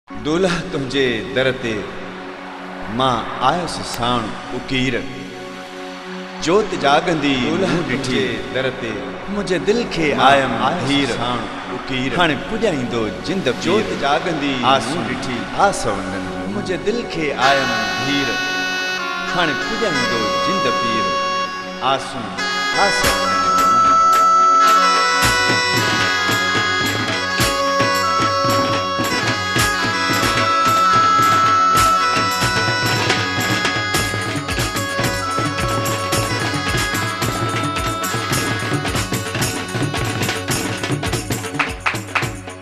दूल्हा तुंहिंजे दर ते मां आयुसि साण उकीर, जोत जागंदी दूल्हा ॾिठे दर ते मुंहिंजे दिलि खे आयम हीर साण उकीर। हाणे पुॼाईंदो जिंद जोत जागंदी आसूं ॾिठी आस वंदन, मुंहिंजे दिलि खे आयम हीर। हाणे पुॼाईंदो जिंद पीर आसूं आस वंदन।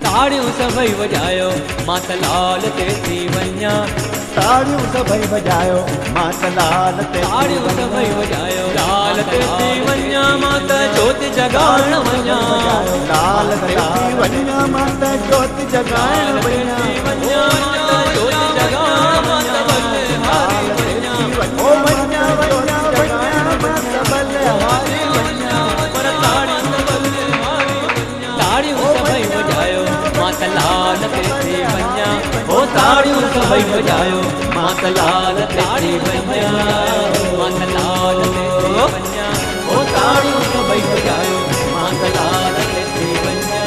ताड़ियों सभई वजायो मात लाल ते थी वञा, ताड़ियों सभई वजायो मात लाल ते ताड़ियों सभई वजायो लाल ते थी वञा, मात जोत जगाइण वञा, लाल ते थी वञा मात जोत जगाइण वञा, मात जोत जगाइण मात बल्ले हारी वञा, ओ वञा वञा वञा मात बल्ले हारी वञा, पर ताड़ियों बल्ले हारी वञा। ताड़ियों सभई वजायो मात लाल ते थी वञा, ओ ताड़ियों सभई वजायो मात लाल ते थी वञा, मात लाल ते थी वञा, ओ ताड़ियों सभई वजायो मात लाल ते थी वञा।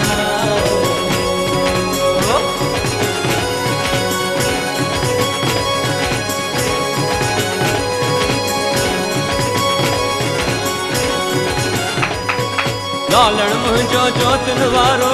लालण मुंहिंजो जोतन वारो